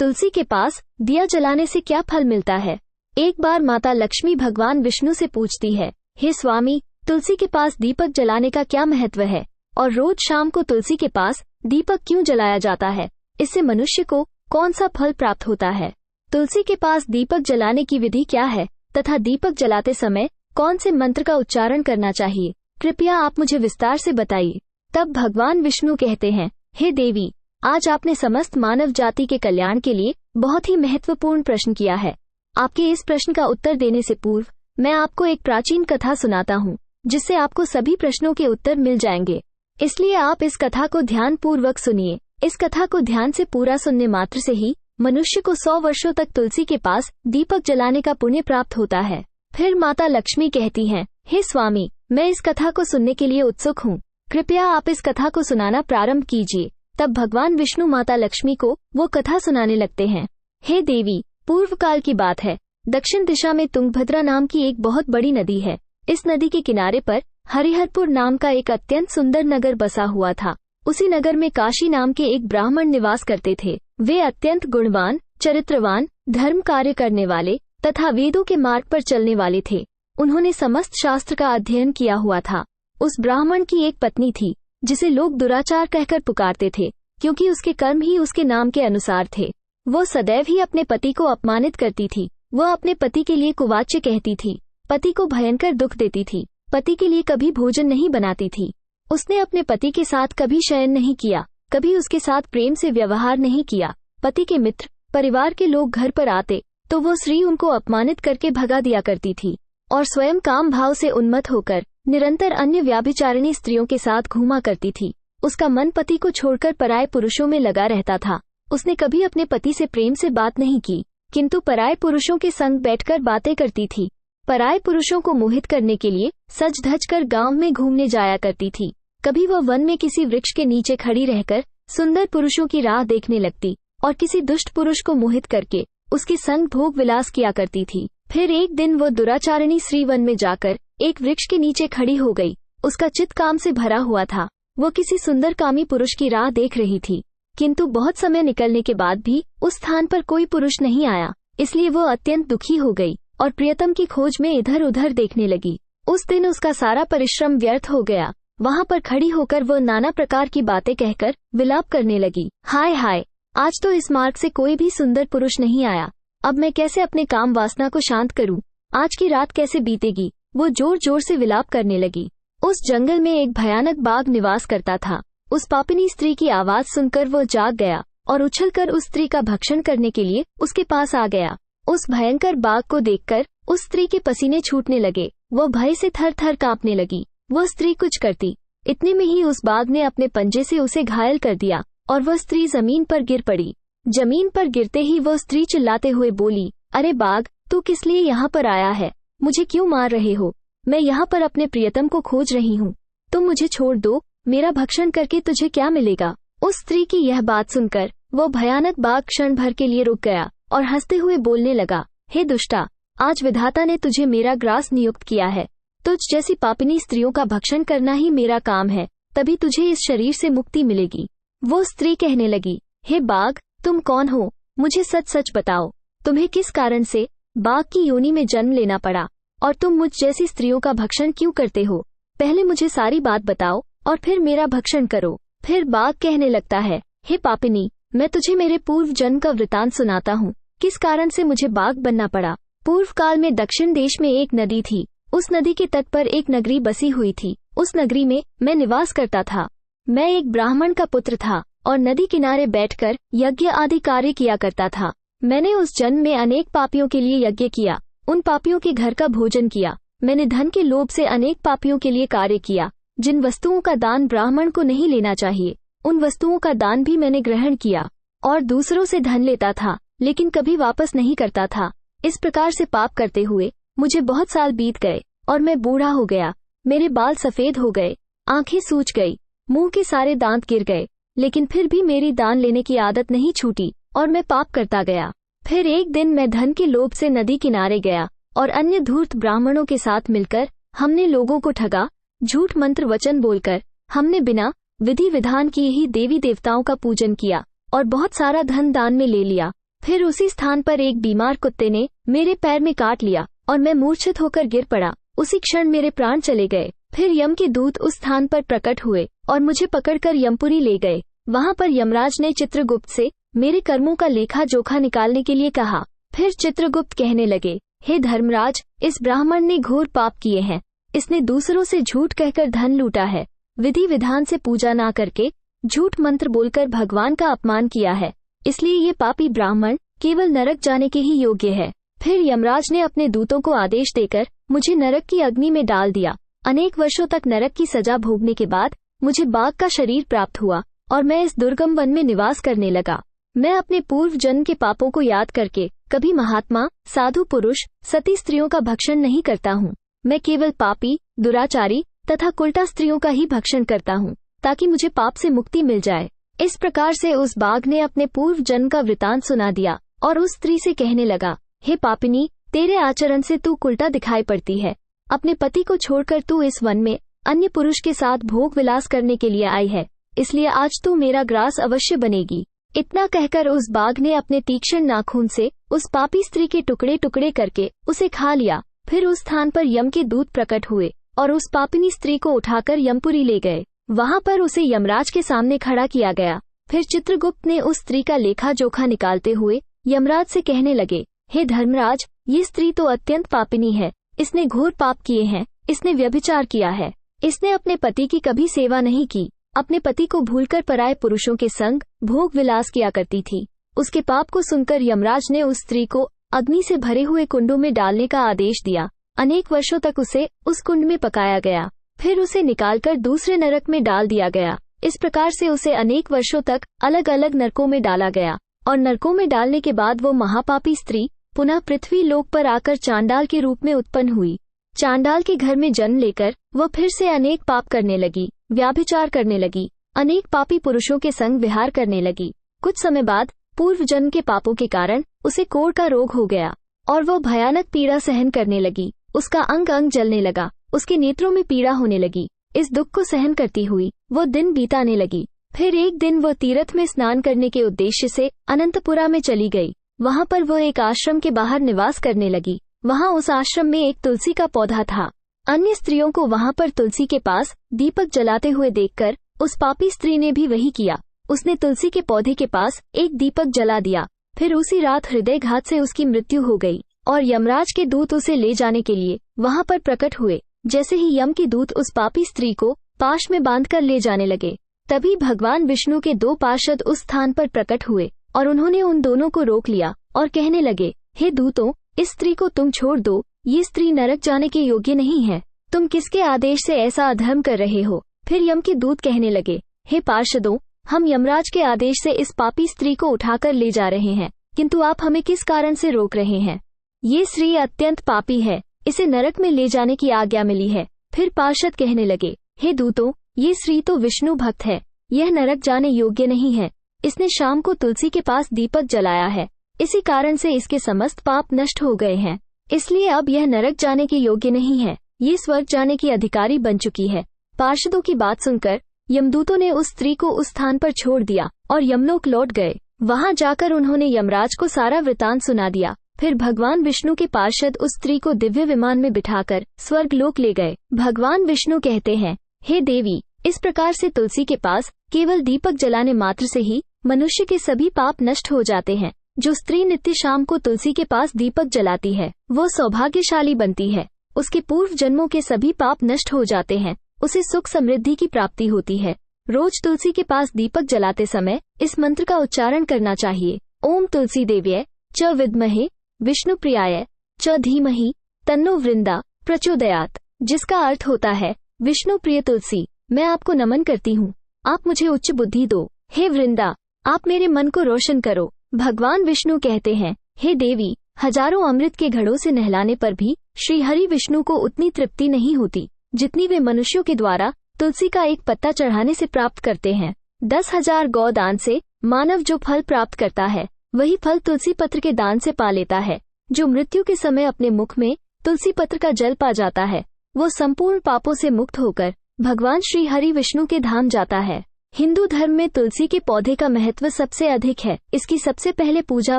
तुलसी के पास दिया जलाने से क्या फल मिलता है। एक बार माता लक्ष्मी भगवान विष्णु से पूछती है, हे स्वामी, तुलसी के पास दीपक जलाने का क्या महत्व है और रोज शाम को तुलसी के पास दीपक क्यों जलाया जाता है, इससे मनुष्य को कौन सा फल प्राप्त होता है। तुलसी के पास दीपक जलाने की विधि क्या है तथा दीपक जलाते समय कौन से मंत्र का उच्चारण करना चाहिए, कृपया आप मुझे विस्तार से बताइए। तब भगवान विष्णु कहते हैं, हे देवी, आज आपने समस्त मानव जाति के कल्याण के लिए बहुत ही महत्वपूर्ण प्रश्न किया है। आपके इस प्रश्न का उत्तर देने से पूर्व मैं आपको एक प्राचीन कथा सुनाता हूँ, जिससे आपको सभी प्रश्नों के उत्तर मिल जाएंगे। इसलिए आप इस कथा को ध्यान पूर्वक सुनिए। इस कथा को ध्यान से पूरा सुनने मात्र से ही मनुष्य को 100 वर्षों तक तुलसी के पास दीपक जलाने का पुण्य प्राप्त होता है। फिर माता लक्ष्मी कहती हैं, हे स्वामी, मैं इस कथा को सुनने के लिए उत्सुक हूँ, कृपया आप इस कथा को सुनाना प्रारंभ कीजिए। तब भगवान विष्णु माता लक्ष्मी को वो कथा सुनाने लगते हैं। हे देवी, पूर्व काल की बात है। दक्षिण दिशा में तुंगभद्रा नाम की एक बहुत बड़ी नदी है। इस नदी के किनारे पर हरिहरपुर नाम का एक अत्यंत सुंदर नगर बसा हुआ था। उसी नगर में काशी नाम के एक ब्राह्मण निवास करते थे। वे अत्यंत गुणवान, चरित्रवान, धर्म कार्य करने वाले तथा वेदों के मार्ग पर चलने वाले थे। उन्होंने समस्त शास्त्र का अध्ययन किया हुआ था। उस ब्राह्मण की एक पत्नी थी, जिसे लोग दुराचार कहकर पुकारते थे, क्योंकि उसके कर्म ही उसके नाम के अनुसार थे। वो सदैव ही अपने पति को अपमानित करती थी। वह अपने पति के लिए कुवाच्य कहती थी, पति को भयंकर दुख देती थी, पति के लिए कभी भोजन नहीं बनाती थी। उसने अपने पति के साथ कभी शयन नहीं किया, कभी उसके साथ प्रेम से व्यवहार नहीं किया। पति के मित्र, परिवार के लोग घर पर आते तो वो स्त्री उनको अपमानित करके भगा दिया करती थी और स्वयं काम भाव से उन्मत्त होकर निरंतर अन्य व्याभिचारिणी स्त्रियों के साथ घूमा करती थी। उसका मन पति को छोड़कर पराये पुरुषों में लगा रहता था। उसने कभी अपने पति से प्रेम से बात नहीं की, किंतु पराये पुरुषों के संग बैठकर बातें करती थी। पराये पुरुषों को मोहित करने के लिए सज धज कर गांव में घूमने जाया करती थी। कभी वह वन में किसी वृक्ष के नीचे खड़ी रहकर सुंदर पुरुषों की राह देखने लगती और किसी दुष्ट पुरुष को मोहित करके उसके संग भोग विलास किया करती थी। फिर एक दिन वो दुराचारिणी स्त्री वन में जाकर एक वृक्ष के नीचे खड़ी हो गई। उसका चित्त काम से भरा हुआ था। वो किसी सुंदर कामी पुरुष की राह देख रही थी, किंतु बहुत समय निकलने के बाद भी उस स्थान पर कोई पुरुष नहीं आया। इसलिए वो अत्यंत दुखी हो गई और प्रियतम की खोज में इधर उधर देखने लगी। उस दिन उसका सारा परिश्रम व्यर्थ हो गया। वहाँ पर खड़ी होकर वो नाना प्रकार की बातें कहकर विलाप करने लगी। हाय हाय, आज तो इस मार्ग से कोई भी सुंदर पुरुष नहीं आया। अब मैं कैसे अपने काम वासना को शांत करूं? आज की रात कैसे बीतेगी? वो जोर जोर से विलाप करने लगी। उस जंगल में एक भयानक बाघ निवास करता था। उस पापिनी स्त्री की आवाज सुनकर वो जाग गया और उछलकर उस स्त्री का भक्षण करने के लिए उसके पास आ गया। उस भयंकर बाघ को देखकर उस स्त्री के पसीने छूटने लगे। वो भय से थर थर कांपने लगी। वह स्त्री कुछ करती, इतने में ही उस बाघ ने अपने पंजे से उसे घायल कर दिया और वह स्त्री जमीन पर गिर पड़ी। जमीन पर गिरते ही वह स्त्री चिल्लाते हुए बोली, अरे बाघ, तू किस लिए यहाँ पर आया है? मुझे क्यों मार रहे हो? मैं यहाँ पर अपने प्रियतम को खोज रही हूँ। तुम मुझे छोड़ दो। मेरा भक्षण करके तुझे क्या मिलेगा? उस स्त्री की यह बात सुनकर वो भयानक बाघ क्षण भर के लिए रुक गया और हंसते हुए बोलने लगा, हे दुष्टा, आज विधाता ने तुझे मेरा ग्रास नियुक्त किया है। तुझ जैसी पापिनी स्त्रियों का भक्षण करना ही मेरा काम है, तभी तुझे इस शरीर से मुक्ति मिलेगी। वो स्त्री कहने लगी, हे बाघ, तुम कौन हो? मुझे सच सच बताओ, तुम्हें किस कारण से बाघ की योनि में जन्म लेना पड़ा और तुम मुझ जैसी स्त्रियों का भक्षण क्यों करते हो? पहले मुझे सारी बात बताओ और फिर मेरा भक्षण करो। फिर बाघ कहने लगता है, हे पापिनी, मैं तुझे मेरे पूर्व जन्म का वृतांत सुनाता हूँ, किस कारण से मुझे बाघ बनना पड़ा। पूर्व काल में दक्षिण देश में एक नदी थी। उस नदी के तट पर एक नगरी बसी हुई थी। उस नगरी में मैं निवास करता था। मैं एक ब्राह्मण का पुत्र था और नदी किनारे बैठकर यज्ञ आदि कार्य किया करता था। मैंने उस जन्म में अनेक पापियों के लिए यज्ञ किया, उन पापियों के घर का भोजन किया। मैंने धन के लोभ से अनेक पापियों के लिए कार्य किया। जिन वस्तुओं का दान ब्राह्मण को नहीं लेना चाहिए, उन वस्तुओं का दान भी मैंने ग्रहण किया और दूसरों से धन लेता था, लेकिन कभी वापस नहीं करता था। इस प्रकार से पाप करते हुए मुझे बहुत साल बीत गए और मैं बूढ़ा हो गया। मेरे बाल सफेद हो गए, आंखें सूज गई, मुंह के सारे दांत गिर गए, लेकिन फिर भी मेरी दान लेने की आदत नहीं छूटी और मैं पाप करता गया। फिर एक दिन मैं धन के लोभ से नदी किनारे गया और अन्य धूर्त ब्राह्मणों के साथ मिलकर हमने लोगों को ठगा। झूठ मंत्र वचन बोलकर हमने बिना विधि विधान किए ही देवी देवताओं का पूजन किया और बहुत सारा धन दान में ले लिया। फिर उसी स्थान पर एक बीमार कुत्ते ने मेरे पैर में काट लिया और मैं मूर्छित होकर गिर पड़ा। उसी क्षण मेरे प्राण चले गए। फिर यम के दूत उस स्थान पर प्रकट हुए और मुझे पकड़कर यमपुरी ले गए। वहां पर यमराज ने चित्रगुप्त से मेरे कर्मों का लेखा जोखा निकालने के लिए कहा। फिर चित्रगुप्त कहने लगे, हे धर्मराज, इस ब्राह्मण ने घोर पाप किए हैं। इसने दूसरों से झूठ कहकर धन लूटा है, विधि विधान से पूजा ना करके झूठ मंत्र बोलकर भगवान का अपमान किया है। इसलिए ये पापी ब्राह्मण केवल नरक जाने के ही योग्य है। फिर यमराज ने अपने दूतों को आदेश देकर मुझे नरक की अग्नि में डाल दिया। अनेक वर्षों तक नरक की सजा भोगने के बाद मुझे बाघ का शरीर प्राप्त हुआ और मैं इस दुर्गम वन में निवास करने लगा। मैं अपने पूर्व जन्म के पापों को याद करके कभी महात्मा, साधु पुरुष, सती स्त्रियों का भक्षण नहीं करता हूँ। मैं केवल पापी, दुराचारी तथा कुलटा स्त्रियों का ही भक्षण करता हूँ, ताकि मुझे पाप से मुक्ति मिल जाए। इस प्रकार से उस बाघ ने अपने पूर्व जन्म का वृतांत सुना दिया और उस स्त्री से कहने लगा, हे पापिनी, तेरे आचरण से तू कुलटा दिखाई पड़ती है। अपने पति को छोड़कर तू इस वन में अन्य पुरुष के साथ भोग विलास करने के लिए आई है, इसलिए आज तू मेरा ग्रास अवश्य बनेगी। इतना कहकर उस बाघ ने अपने तीक्ष्ण नाखून से उस पापी स्त्री के टुकड़े टुकड़े करके उसे खा लिया। फिर उस स्थान पर यम के दूत प्रकट हुए और उस पापिनी स्त्री को उठाकर यमपुरी ले गए। वहां पर उसे यमराज के सामने खड़ा किया गया। फिर चित्रगुप्त ने उस स्त्री का लेखा जोखा निकालते हुए यमराज से कहने लगे, हे धर्मराज, ये स्त्री तो अत्यंत पापिनी है। इसने घोर पाप किए हैं। इसने व्यभिचार किया है। इसने अपने पति की कभी सेवा नहीं की। अपने पति को भूलकर पराये पुरुषों के संग भोग विलास किया करती थी। उसके पाप को सुनकर यमराज ने उस स्त्री को अग्नि से भरे हुए कुंडों में डालने का आदेश दिया। अनेक वर्षों तक उसे उस कुंड में पकाया गया। फिर उसे निकालकर दूसरे नरक में डाल दिया गया। इस प्रकार से उसे अनेक वर्षों तक अलग अलग नरकों में डाला गया और नरकों में डालने के बाद वो महापापी स्त्री पुनः पृथ्वी लोक पर आकर चांडाल के रूप में उत्पन्न हुई। चांडाल के घर में जन्म लेकर वह फिर से अनेक पाप करने लगी, व्याभिचार करने लगी, अनेक पापी पुरुषों के संग विहार करने लगी। कुछ समय बाद पूर्व जन्म के पापों के कारण उसे कोढ़ का रोग हो गया और वह भयानक पीड़ा सहन करने लगी। उसका अंग अंग जलने लगा, उसके नेत्रों में पीड़ा होने लगी। इस दुख को सहन करती हुई वो दिन बीताने लगी। फिर एक दिन वह तीर्थ में स्नान करने के उद्देश्य से अनंतपुरा में चली गई। वहां पर वह एक आश्रम के बाहर निवास करने लगी। वहां उस आश्रम में एक तुलसी का पौधा था। अन्य स्त्रियों को वहां पर तुलसी के पास दीपक जलाते हुए देखकर उस पापी स्त्री ने भी वही किया। उसने तुलसी के पौधे के पास एक दीपक जला दिया। फिर उसी रात हृदयघात से उसकी मृत्यु हो गई और यमराज के दूत उसे ले जाने के लिए वहां पर प्रकट हुए। जैसे ही यम के दूत उस पापी स्त्री को पाश में बांधकर ले जाने लगे, तभी भगवान विष्णु के दो पार्षद उस स्थान पर प्रकट हुए और उन्होंने उन दोनों को रोक लिया और कहने लगे, हे दूतों, इस स्त्री को तुम छोड़ दो। ये स्त्री नरक जाने के योग्य नहीं है। तुम किसके आदेश से ऐसा अधर्म कर रहे हो? फिर यम के दूत कहने लगे, हे पार्षदों, हम यमराज के आदेश से इस पापी स्त्री को उठाकर ले जा रहे हैं, किंतु आप हमें किस कारण से रोक रहे हैं? ये स्त्री अत्यंत पापी है, इसे नरक में ले जाने की आज्ञा मिली है। फिर पार्षद कहने लगे, हे दूतों, ये स्त्री तो विष्णु भक्त है, यह नरक जाने योग्य नहीं है। इसने शाम को तुलसी के पास दीपक जलाया है, इसी कारण से इसके समस्त पाप नष्ट हो गए हैं। इसलिए अब यह नरक जाने के योग्य नहीं है, ये स्वर्ग जाने की अधिकारी बन चुकी है। पार्षदों की बात सुनकर यमदूतों ने उस स्त्री को उस स्थान पर छोड़ दिया और यमलोक लौट गए। वहां जाकर उन्होंने यमराज को सारा वृतांत सुना दिया। फिर भगवान विष्णु के पार्षद उस स्त्री को दिव्य विमान में बिठाकर स्वर्ग लोक ले गए। भगवान विष्णु कहते हैं, हे देवी, इस प्रकार से तुलसी के पास केवल दीपक जलाने मात्र से ही मनुष्य के सभी पाप नष्ट हो जाते हैं। जो स्त्री नित्य शाम को तुलसी के पास दीपक जलाती है, वो सौभाग्यशाली बनती है। उसके पूर्व जन्मों के सभी पाप नष्ट हो जाते हैं। उसे सुख समृद्धि की प्राप्ति होती है। रोज तुलसी के पास दीपक जलाते समय इस मंत्र का उच्चारण करना चाहिए। ओम तुलसी देव्यै च विद्महे विष्णु प्रियाय च धीमहि तन्नो वृंदा प्रचोदयात्, जिसका अर्थ होता है, विष्णु प्रिय तुलसी, मैं आपको नमन करती हूँ, आप मुझे उच्च बुद्धि दो। हे वृंदा, आप मेरे मन को रोशन करो। भगवान विष्णु कहते हैं, हे देवी, हजारों अमृत के घड़ों से नहलाने पर भी श्री हरि विष्णु को उतनी तृप्ति नहीं होती जितनी वे मनुष्यों के द्वारा तुलसी का एक पत्ता चढ़ाने से प्राप्त करते हैं। 10,000 गौ दान से मानव जो फल प्राप्त करता है, वही फल तुलसी पत्र के दान से पा लेता है। जो मृत्यु के समय अपने मुख में तुलसी पत्र का जल पा जाता है, वो संपूर्ण पापों से मुक्त होकर भगवान श्री हरि विष्णु के धाम जाता है। हिंदू धर्म में तुलसी के पौधे का महत्व सबसे अधिक है। इसकी सबसे पहले पूजा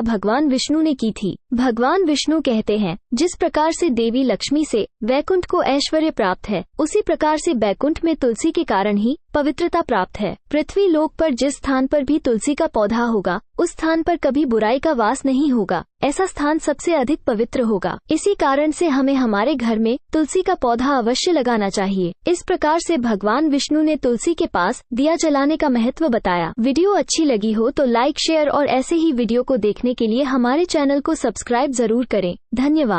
भगवान विष्णु ने की थी। भगवान विष्णु कहते हैं, जिस प्रकार से देवी लक्ष्मी से वैकुंठ को ऐश्वर्य प्राप्त है, उसी प्रकार से बैकुंठ में तुलसी के कारण ही पवित्रता प्राप्त है। पृथ्वी लोक पर जिस स्थान पर भी तुलसी का पौधा होगा, उस स्थान पर कभी बुराई का वास नहीं होगा। ऐसा स्थान सबसे अधिक पवित्र होगा। इसी कारण से हमें हमारे घर में तुलसी का पौधा अवश्य लगाना चाहिए। इस प्रकार से भगवान विष्णु ने तुलसी के पास दिया जलाने का महत्व बताया। वीडियो अच्छी लगी हो तो लाइक, शेयर और ऐसे ही वीडियो को देखने के लिए हमारे चैनल को सब्सक्राइब जरूर करें। धन्यवाद।